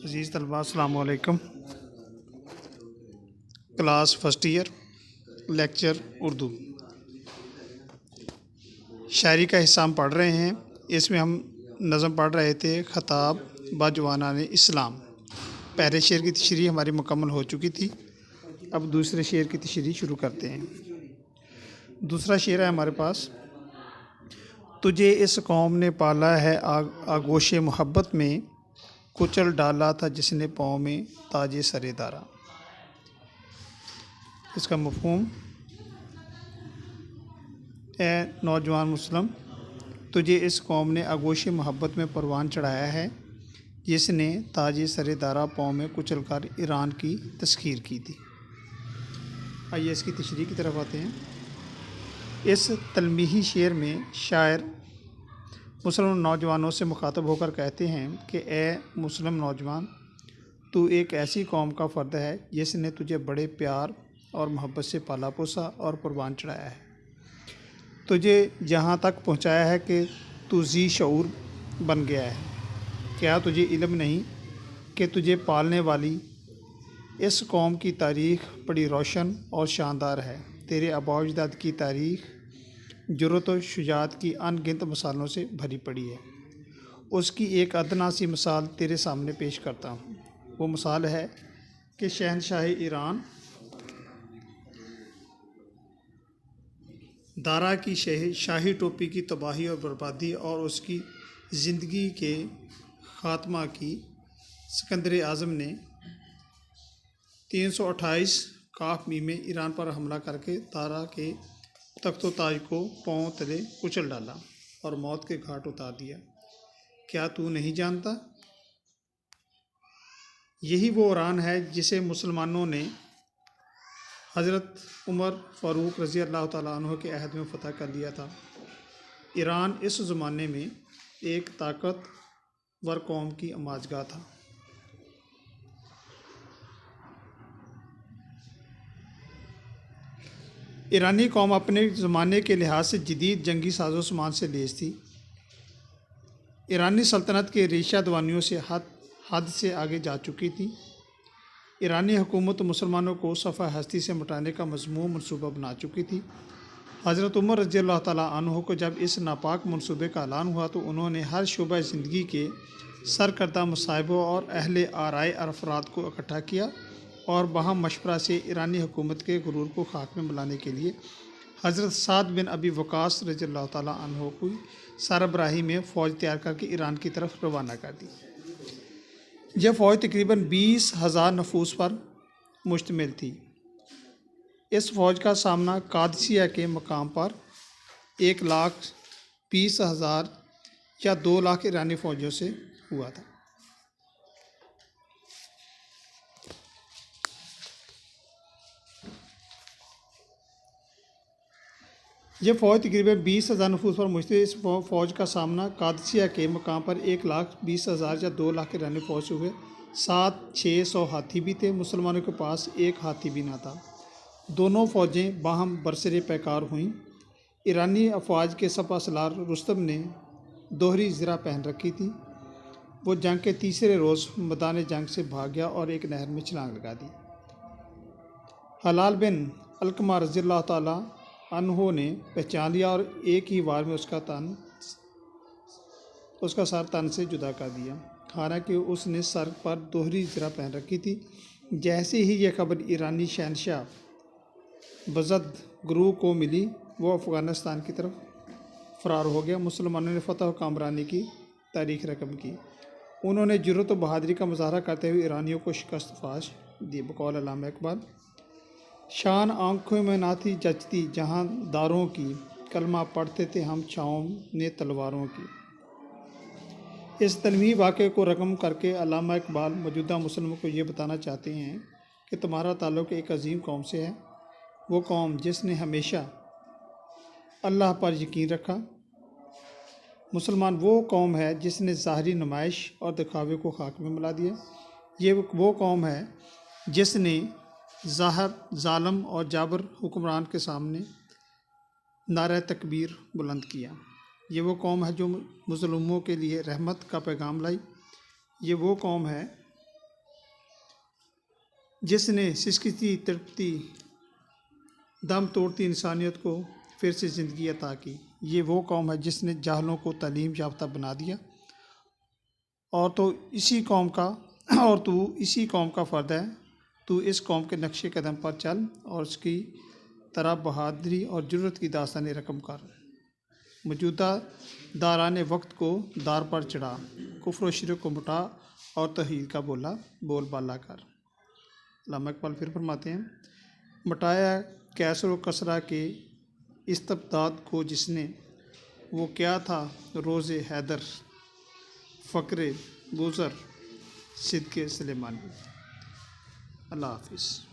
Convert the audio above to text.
عزیز طلباء السلام علیکم۔ Class first year, lecture Urdu, شاعری کا حصہ ہم پڑھ رہے ہیں۔ اس میں ہم نظم پڑھ رہے تھے خطاب با جوانان اسلام۔ پہلے شعر کی تشریح ہماری مکمل ہو چکی تھی، اب دوسرے شعر کی تشریح شروع کرتے ہیں۔ دوسرا شعر ہے ہمارے پاس: تجھے اس قوم نے پالا ہے آغوش محبت میں، کچل ڈالا تھا جس نے پاؤں میں تاج سر دارا۔ اس کا مفہوم: اے نوجوان مسلم، تجھے اس قوم نے آغوش محبت میں پروان چڑھایا ہے جس نے تاج سر دارا پاؤں میں کچل کر ایران کی تسخیر کی تھی۔ آئیے اس کی تشریح کی طرف آتے ہیں۔ اس تلمیحی شعر میں شاعر مسلم نوجوانوں سے مخاطب ہو کر کہتے ہیں کہ اے مسلم نوجوان، تو ایک ایسی قوم کا فرد ہے جس نے تجھے بڑے پیار اور محبت سے پالا پوسا اور پروان چڑھایا ہے، تجھے جہاں تک پہنچایا ہے کہ تو ذی شعور بن گیا ہے۔ کیا تجھے علم نہیں کہ تجھے پالنے والی اس قوم کی تاریخ بڑی روشن اور شاندار ہے؟ تیرے آباء و اجداد کی تاریخ جرأت و شجاعت کی ان گنت مثالوں سے بھری پڑی ہے۔ اس کی ایک ادنا سی مثال تیرے سامنے پیش کرتا ہوں۔ وہ مثال ہے کہ شہنشاہ ایران دارا کی شاہی ٹوپی کی تباہی اور بربادی اور اس کی زندگی کے خاتمہ کی سکندر اعظم نے 328 کاف میں ایران پر حملہ کر کے دارا کے تخت و تاج کو پاؤں تلے کچل ڈالا اور موت کے گھاٹ اتار دیا۔ کیا تو نہیں جانتا؟ یہی وہ ایران ہے جسے مسلمانوں نے حضرت عمر فاروق رضی اللہ تعالیٰ عنہ کے عہد میں فتح کر لیا تھا۔ ایران اس زمانے میں ایک طاقتور قوم کی اماجگاہ تھا۔ ایرانی قوم اپنے زمانے کے لحاظ سے جدید جنگی ساز و سامان سے لیس تھی۔ ایرانی سلطنت کے ریشہ دوانیوں سے حد سے آگے جا چکی تھی۔ ایرانی حکومت مسلمانوں کو صفحہ ہستی سے مٹانے کا مذموم منصوبہ بنا چکی تھی۔ حضرت عمر رضی اللہ تعالیٰ عنہ کو جب اس ناپاک منصوبے کا اعلان ہوا تو انہوں نے ہر شعبہ زندگی کے سرکردہ مصائبوں اور اہل آرائے افراد کو اکٹھا کیا اور باہم مشورہ سے ایرانی حکومت کے غرور کو خاک میں ملانے کے لیے حضرت سعد بن ابی وقاص رضی اللہ تعالیٰ عنہ کی سربراہی میں فوج تیار کر کے ایران کی طرف روانہ کر دی۔ یہ فوج تقریباً 20,000 نفوس پر مشتمل تھی۔ اس فوج کا سامنا قادسیہ کے مقام پر 1,20,000 یا 2 لاکھ ایرانی فوجیوں سے ہوا تھا۔ یہ فوج تقریباً 20,000 نفوس پر مشتمل اس فوج کا سامنا قادسیہ کے مقام پر 1,20,000 یا 2 لاکھ ایرانی فوج سے ہوئے۔ 700-600 ہاتھی بھی تھے۔ مسلمانوں کے پاس ایک ہاتھی بھی نہ تھا۔ دونوں فوجیں باہم برسر پیکار ہوئیں۔ ایرانی افواج کے سپہ سالار رستم نے دوہری زرہ پہن رکھی تھی۔ وہ جنگ کے تیسرے روز میدان جنگ سے بھاگ گیا اور ایک نہر میں چھلانگ لگا دی۔ ہلال بن علقمہ رضی اللہ تعالیٰ عنہ نے پہچان لیا اور ایک ہی وار میں اس کا سر تن سے جدا کر دیا، حالانکہ اس نے سر پر دوہری زرہ پہن رکھی تھی۔ جیسے ہی یہ خبر ایرانی شہنشاہ بزد گروہ کو ملی، وہ افغانستان کی طرف فرار ہو گیا۔ مسلمانوں نے فتح و کامرانی کی تاریخ رقم کی۔ انہوں نے جرأت و بہادری کا مظاہرہ کرتے ہوئے ایرانیوں کو شکست فاش دی۔ بقول علامہ اقبال: شان آنکھوں میں نہ تھی جچتی جہاں داروں کی، کلمہ پڑھتے تھے ہم چھاؤں نے تلواروں کی۔ اس تلمیحی واقعے کو رقم کر کے علامہ اقبال موجودہ مسلمانوں کو یہ بتانا چاہتے ہیں کہ تمہارا تعلق ایک عظیم قوم سے ہے، وہ قوم جس نے ہمیشہ اللہ پر یقین رکھا۔ مسلمان وہ قوم ہے جس نے ظاہری نمائش اور دکھاوے کو خاک میں ملا دیا۔ یہ وہ قوم ہے جس نے ظاہر ظالم اور جابر حکمران کے سامنے نعرہ تکبیر بلند کیا۔ یہ وہ قوم ہے جو مظلوموں کے لیے رحمت کا پیغام لائی۔ یہ وہ قوم ہے جس نے سسکتی تڑپتی دم توڑتی انسانیت کو پھر سے زندگی عطا کی۔ یہ وہ قوم ہے جس نے جاہلوں کو تعلیم یافتہ بنا دیا، اور تو اسی قوم کا فرد ہے۔ تو اس قوم کے نقش قدم پر چل اور اس کی طرح بہادری اور جرأت کی داستانیں رقم کر۔ موجودہ داران وقت کو دار پر چڑھا، کفر و شرک کو مٹا اور توحید کا بول بالا کر۔ علامہ اقبال پھر فرماتے ہیں، مٹایا کیسر و کسریٰ کے استبداد کو جس نے، وہ کیا تھا روز حیدر، فقر بزر، صدق سلیمانی۔ اللہ حافظ۔